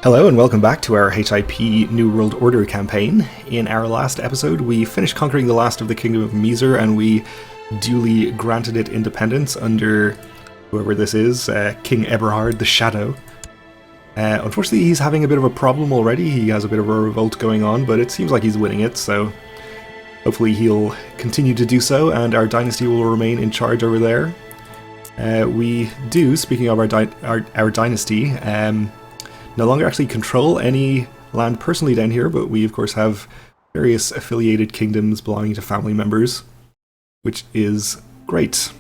Hello and welcome back to our HIP New World Order campaign. In our last episode, we finished conquering the last of the Kingdom of Miser and we duly granted it independence under whoever this is, King Eberhard the Shadow. Unfortunately, he's having a bit of a problem already. He has a bit of a revolt going on, but it seems like he's winning it, so hopefully he'll continue to do so and our dynasty will remain in charge over there. We do, speaking of our dynasty, no longer actually control any land personally down here, but we of course have various affiliated kingdoms belonging to family members, which is great.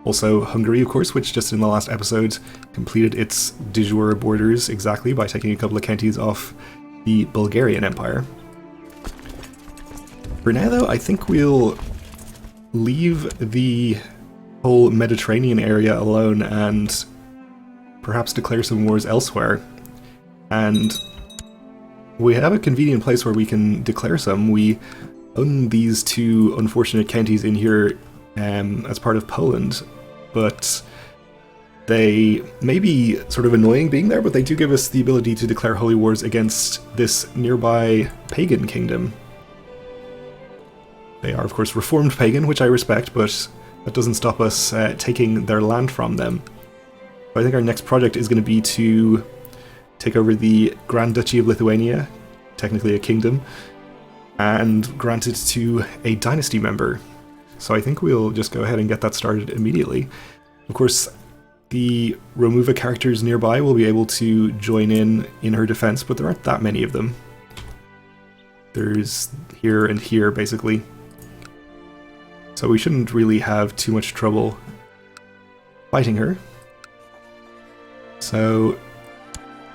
Also Hungary, of course, which just in the last episode completed its de jure borders exactly by taking a couple of counties off the Bulgarian Empire. For now though, I think we'll leave the whole Mediterranean area alone and perhaps declare some wars elsewhere. And we have a convenient place where we can declare some. We own these two unfortunate counties in here as part of Poland, but they may be sort of annoying being there, but they do give us the ability to declare holy wars against this nearby pagan kingdom. They are, of course, reformed pagan, which I respect, but that doesn't stop us taking their land from them. So I think our next project is going to be to take over the Grand Duchy of Lithuania, technically a kingdom, and grant it to a dynasty member. So I think we'll just go ahead and get that started immediately. Of course, the Romuva characters nearby will be able to join in her defense, but there aren't that many of them. There's here and here, basically. So we shouldn't really have too much trouble fighting her. So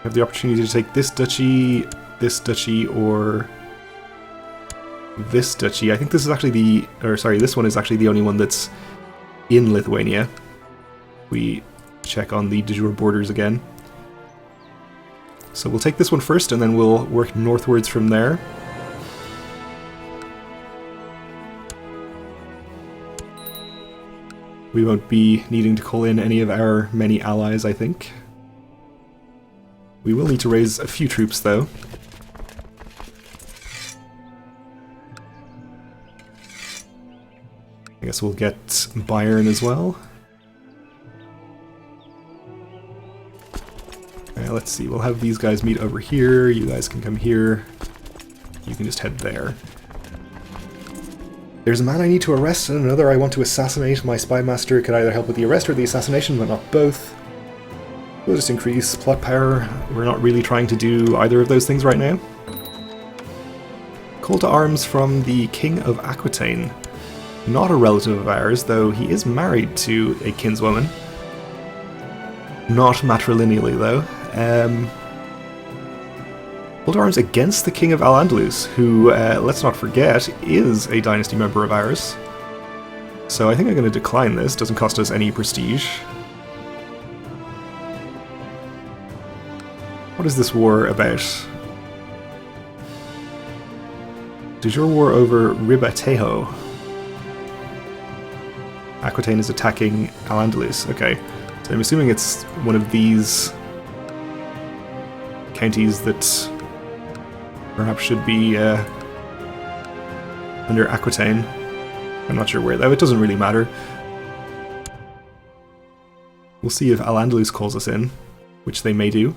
have the opportunity to take this duchy, or this duchy. I think this is actually this one is actually the only one that's in Lithuania. We check on the de jure borders again. So we'll take this one first, and then we'll work northwards from there. We won't be needing to call in any of our many allies, I think. We will need to raise a few troops, though. I guess we'll get Bayern as well. Let's see, we'll have these guys meet over here, you guys can come here, you can just head there. There's a man I need to arrest and another I want to assassinate. My spy master could either help with the arrest or the assassination, but not both. We'll just increase plot power. We're not really trying to do either of those things right now. Call to arms from the King of Aquitaine. Not a relative of ours, though he is married to a kinswoman. Not matrilineally, though. Call to arms against the King of Al-Andalus, who, let's not forget, is a dynasty member of ours. So I think I'm going to decline this. Doesn't cost us any prestige. What is this war about? De jure war over Ribatejo. Aquitaine is attacking Al-Andalus. Okay, so I'm assuming it's one of these counties that perhaps should be under Aquitaine. I'm not sure where, though. It doesn't really matter. We'll see if Al-Andalus calls us in, which they may do.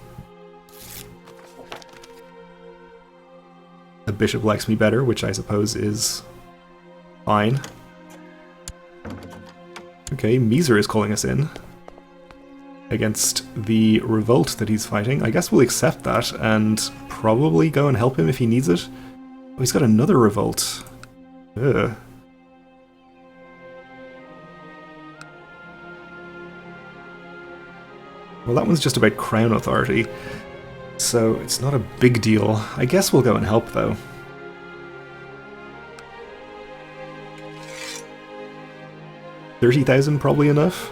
A bishop likes me better, which I suppose is fine. Okay, Miser is calling us in against the revolt that he's fighting. I guess we'll accept that and probably go and help him if he needs it. Oh, he's got another revolt. Ugh. Well, that one's just about crown authority, so it's not a big deal. I guess we'll go and help, though. $30,000 probably enough.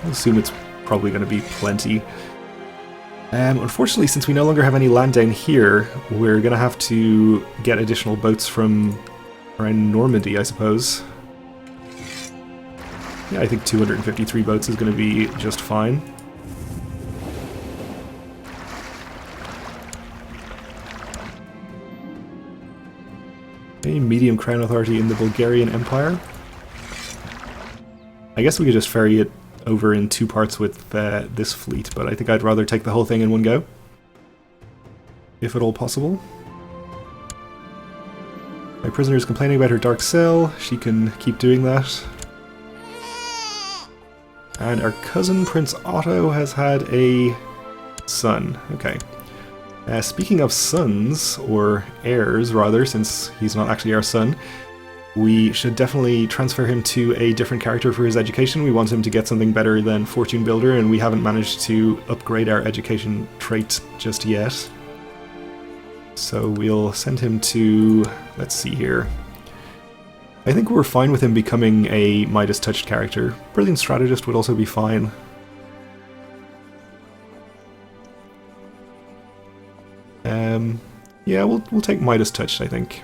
I assume it's probably going to be plenty. Unfortunately, since we no longer have any land down here, we're going to have to get additional boats from around Normandy, I suppose. Yeah, I think 253 boats is going to be just fine. A medium crown authority in the Bulgarian Empire. I guess we could just ferry it over in two parts with this fleet, but I think I'd rather take the whole thing in one go. If at all possible. My prisoner is complaining about her dark cell. She can keep doing that. And our cousin, Prince Otto, has had a son. Okay. Speaking of sons, or heirs rather, since he's not actually our son, we should definitely transfer him to a different character for his education. We want him to get something better than Fortune Builder, and we haven't managed to upgrade our education trait just yet. So we'll send him to... let's see here. I think we're fine with him becoming a Midas Touched character. Brilliant Strategist would also be fine. Yeah, we'll take Midas Touched, I think.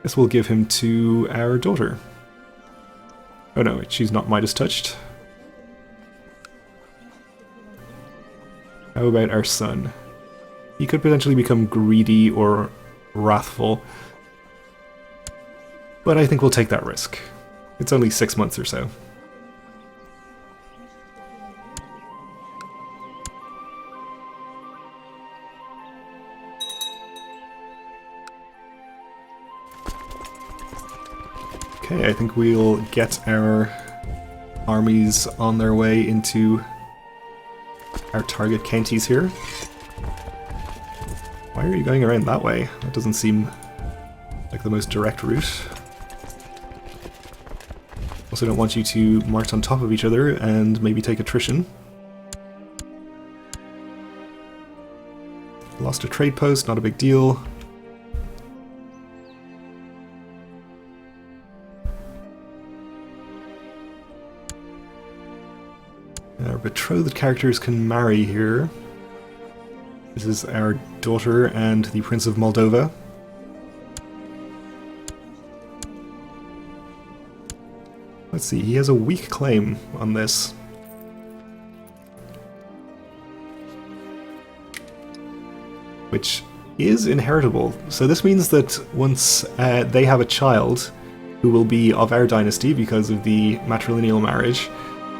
Guess we'll give him to our daughter. Oh no, she's not Midas Touched. How about our son? He could potentially become greedy or wrathful. But I think we'll take that risk. It's only 6 months or so. Okay, I think we'll get our armies on their way into our target counties here. Why are you going around that way? That doesn't seem like the most direct route. Also don't want you to march on top of each other and maybe take attrition. Lost a trade post, not a big deal. Our betrothed characters can marry here. This is our daughter and the Prince of Moldova. Let's see, he has a weak claim on this. Which is inheritable. So this means that once they have a child who will be of our dynasty because of the matrilineal marriage,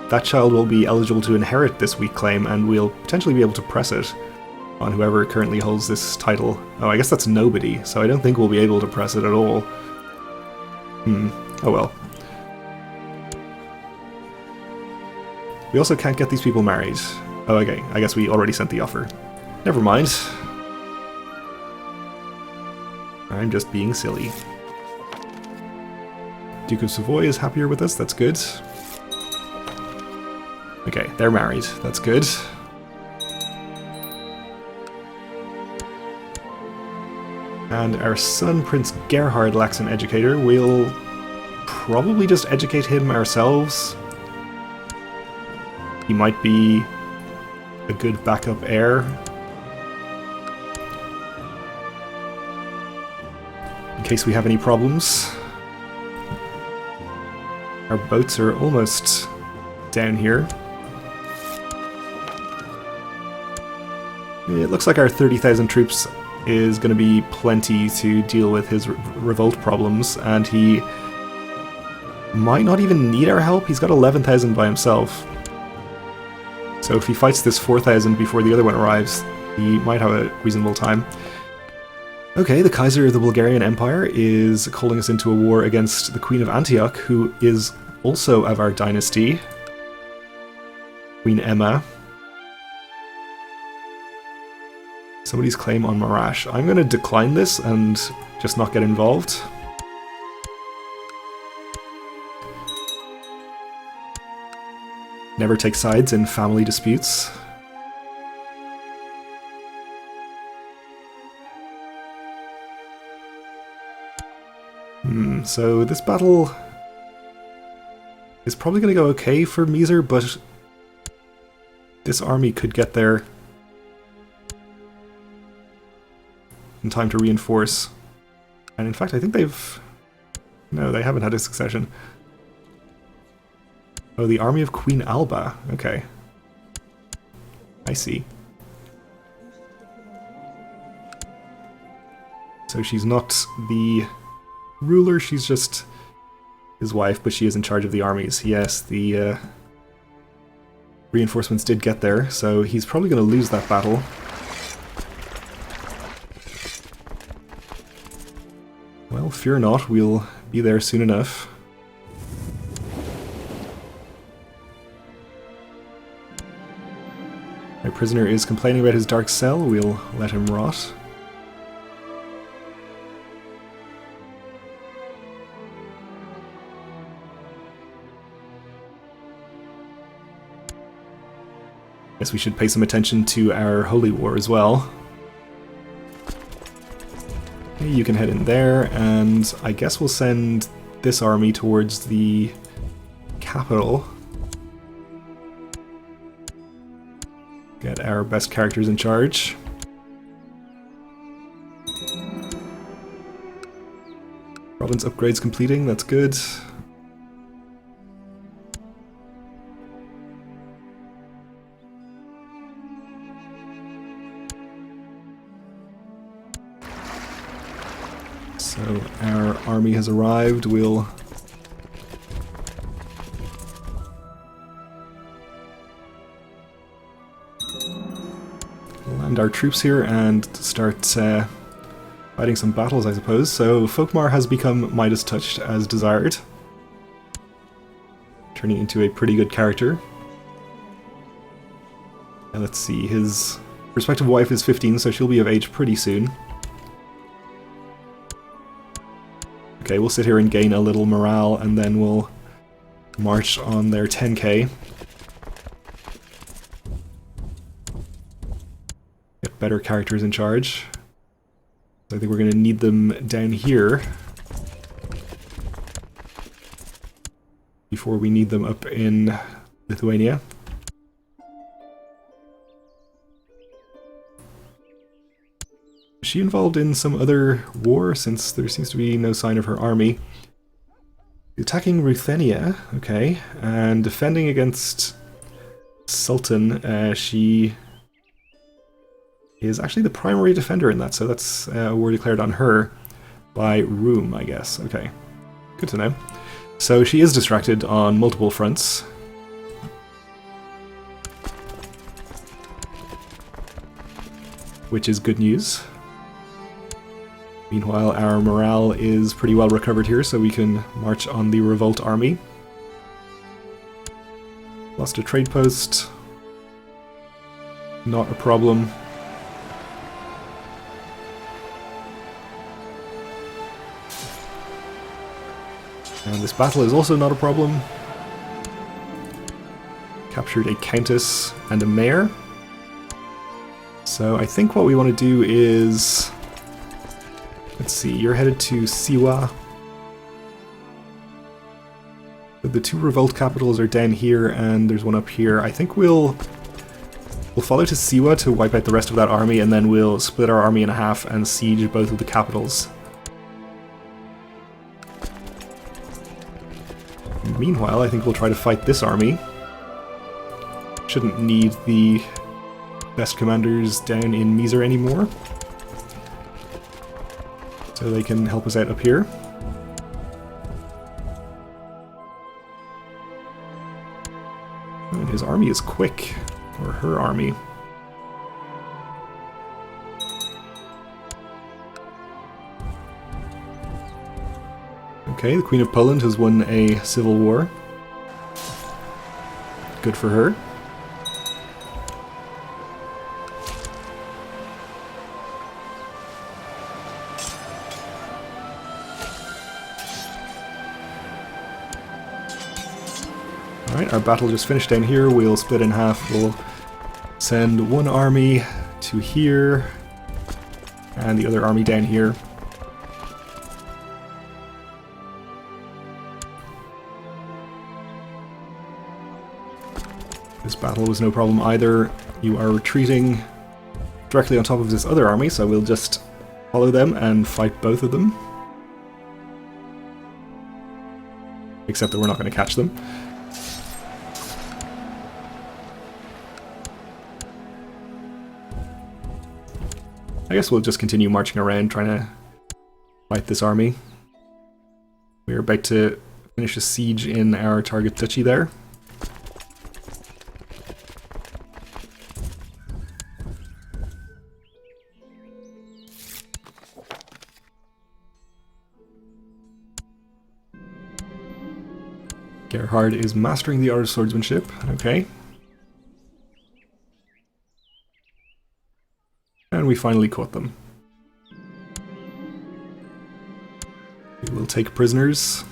that child will be eligible to inherit this weak claim, and we'll potentially be able to press it on whoever currently holds this title. Oh, I guess that's nobody, so I don't think we'll be able to press it at all. Oh well. We also can't get these people married. Oh, okay, I guess we already sent the offer. Never mind. I'm just being silly. Duke of Savoy is happier with us, that's good. Okay, they're married, that's good. And our son, Prince Gerhard, lacks an educator. We'll probably just educate him ourselves. He might be a good backup heir. In case we have any problems. Our boats are almost down here. It looks like our 30,000 troops is going to be plenty to deal with his revolt problems, and he might not even need our help. He's got 11,000 by himself. So if he fights this 4,000 before the other one arrives, he might have a reasonable time. Okay, the Kaiser of the Bulgarian Empire is calling us into a war against the Queen of Antioch, who is also of our dynasty. Queen Emma. Somebody's claim on Marash. I'm going to decline this and just not get involved. Never take sides in family disputes. So this battle is probably going to go okay for Miser, but this army could get there in time to reinforce. And in fact, I think they've... No, they haven't had a succession. Oh, the army of Queen Alba. Okay. I see. So she's not the ruler, she's just his wife, but she is in charge of the armies. Yes, the reinforcements did get there, so he's probably going to lose that battle. Well, fear not, we'll be there soon enough. My prisoner is complaining about his dark cell, we'll let him rot. Guess we should pay some attention to our holy war as well. Okay, you can head in there, and I guess we'll send this army towards the capital. Get our best characters in charge. Province upgrades completing, that's good. So our army has arrived, we'll land our troops here and start fighting some battles, I suppose. So Folkmar has become Midas touched as desired, turning into a pretty good character. And let's see, his prospective wife is 15, so she'll be of age pretty soon. Okay, we'll sit here and gain a little morale, and then we'll march on their 10k. Get better characters in charge. I think we're going to need them down here before we need them up in Lithuania. Is she involved in some other war, since there seems to be no sign of her army? Attacking Ruthenia, okay, and defending against Sultan. She is actually the primary defender in that, so that's a war declared on her by Room, I guess. Okay, good to know. So she is distracted on multiple fronts. Which is good news. Meanwhile, our morale is pretty well recovered here, so we can march on the revolt army. Lost a trade post. Not a problem. And this battle is also not a problem. Captured a countess and a mayor. So I think what we want to do is... Let's see, you're headed to Siwa. The two revolt capitals are down here, and there's one up here. I think we'll follow to Siwa to wipe out the rest of that army, and then we'll split our army in half and siege both of the capitals. Meanwhile, I think we'll try to fight this army. Shouldn't need the best commanders down in Miser anymore, so they can help us out up here. And his army is quick, or her army. Okay, the Queen of Poland has won a civil war. Good for her. Alright, our battle just finished down here. We'll split in half. We'll send one army to here, and the other army down here. This battle was no problem either. You are retreating directly on top of this other army, so we'll just follow them and fight both of them. except that we're not going to catch them. I guess we'll just continue marching around trying to fight this army. We're about to finish a siege in our target duchy there. Gerhard is mastering the art of swordsmanship. Okay. And we finally caught them. We will take prisoners.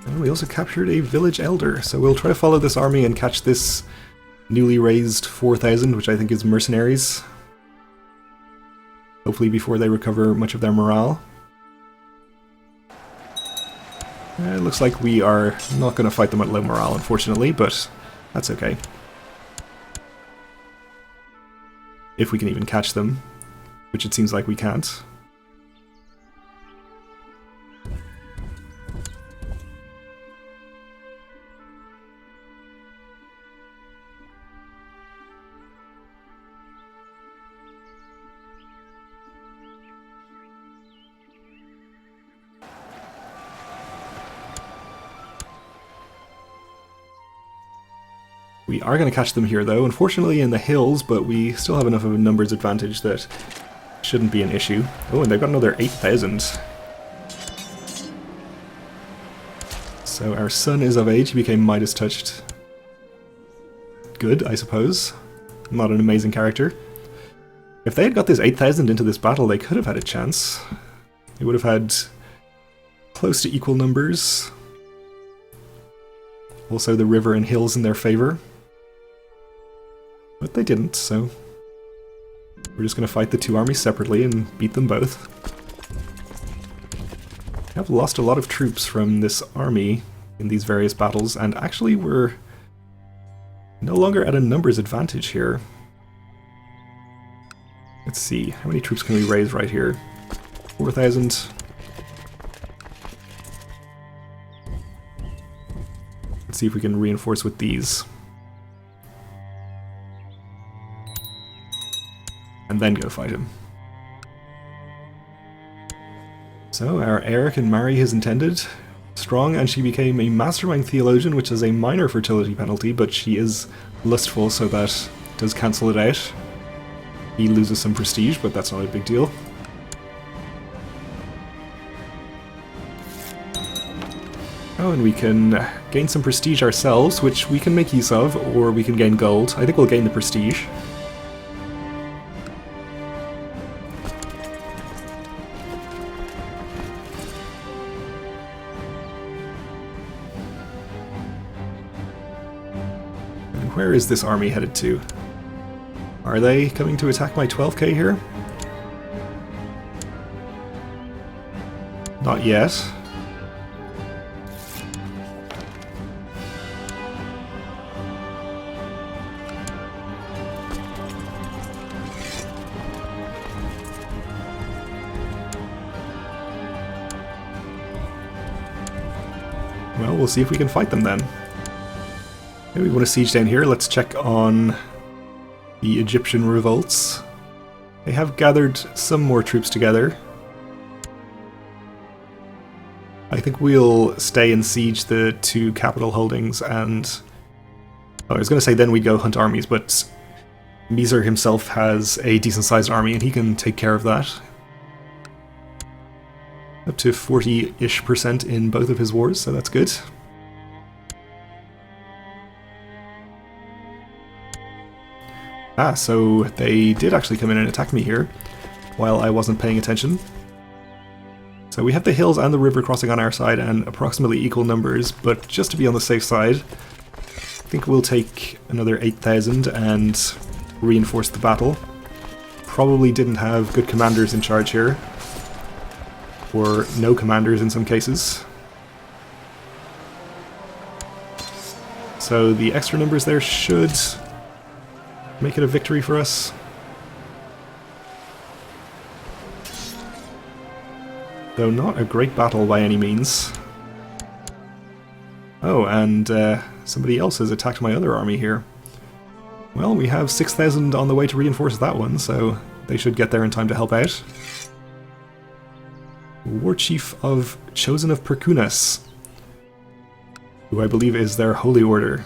And we also captured a village elder, so we'll try to follow this army and catch this newly raised 4,000, which I think is mercenaries. Hopefully before they recover much of their morale. It looks like we are not going to fight them at low morale, unfortunately, but that's okay. If we can even catch them, which it seems like we can't. We are going to catch them here, though, unfortunately in the hills, but we still have enough of a numbers advantage that shouldn't be an issue. Oh, and they've got another 8,000. So our son is of age, he became Midas touched. Good, I suppose. Not an amazing character. If they had got this 8,000 into this battle, they could have had a chance. They would have had close to equal numbers. Also the river and hills in their favor. But they didn't, so we're just going to fight the two armies separately and beat them both. I've lost a lot of troops from this army in these various battles, and actually we're no longer at a numbers advantage here. Let's see, how many troops can we raise right here? 4,000. Let's see if we can reinforce with these. And then go fight him. So our heir can marry his intended. Strong, and she became a mastermind theologian, which is a minor fertility penalty, but she is lustful, so that does cancel it out. He loses some prestige, but that's not a big deal. Oh, and we can gain some prestige ourselves, which we can make use of, or we can gain gold. I think we'll gain the prestige. And where is this army headed to? Are they coming to attack my 12k here? Not yet. Well, we'll see if we can fight them then. Okay, we want to siege down here. Let's check on the Egyptian revolts. They have gathered some more troops together. I think we'll stay and siege the two capital holdings, and I was going to say then we go hunt armies, but Miser himself has a decent sized army and he can take care of that. Up to 40-ish% in both of his wars, so that's good. Ah, so they did actually come in and attack me here while I wasn't paying attention. So we have the hills and the river crossing on our side and approximately equal numbers, but just to be on the safe side, I think we'll take another 8,000 and reinforce the battle. Probably didn't have good commanders in charge here. Or no commanders in some cases. So the extra numbers there should Make it a victory for us. Though not a great battle by any means. Oh, and somebody else has attacked my other army here. Well, we have 6,000 on the way to reinforce that one, so they should get there in time to help out. War Chief of Chosen of Perkunas, who I believe is their holy order.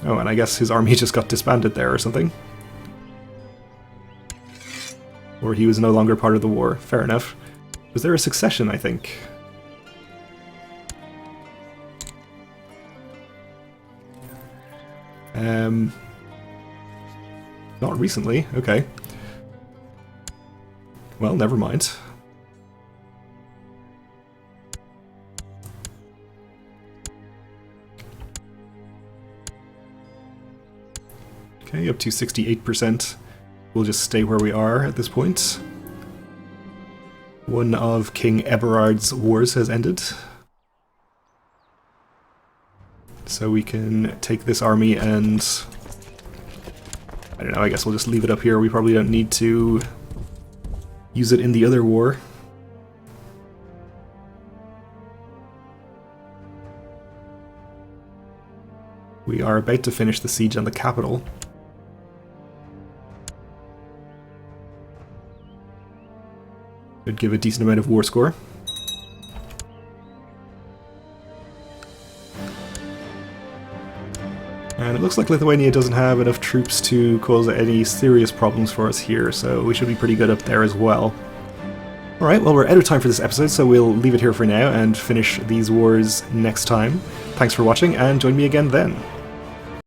Oh, and I guess his army just got disbanded there or something. Or he was no longer part of the war. Fair enough. Was there a succession, I think? Not recently. Okay. Well, never mind. Okay, up to 68%. We'll just stay where we are at this point. One of King Eberhard's wars has ended. So we can take this army and... I don't know, I guess we'll just leave it up here. We probably don't need to use it in the other war. We are about to finish the siege on the capital. Should give a decent amount of war score. And it looks like Lithuania doesn't have enough troops to cause any serious problems for us here, so we should be pretty good up there as well. Alright, well we're out of time for this episode, so we'll leave it here for now and finish these wars next time. Thanks for watching, and join me again then.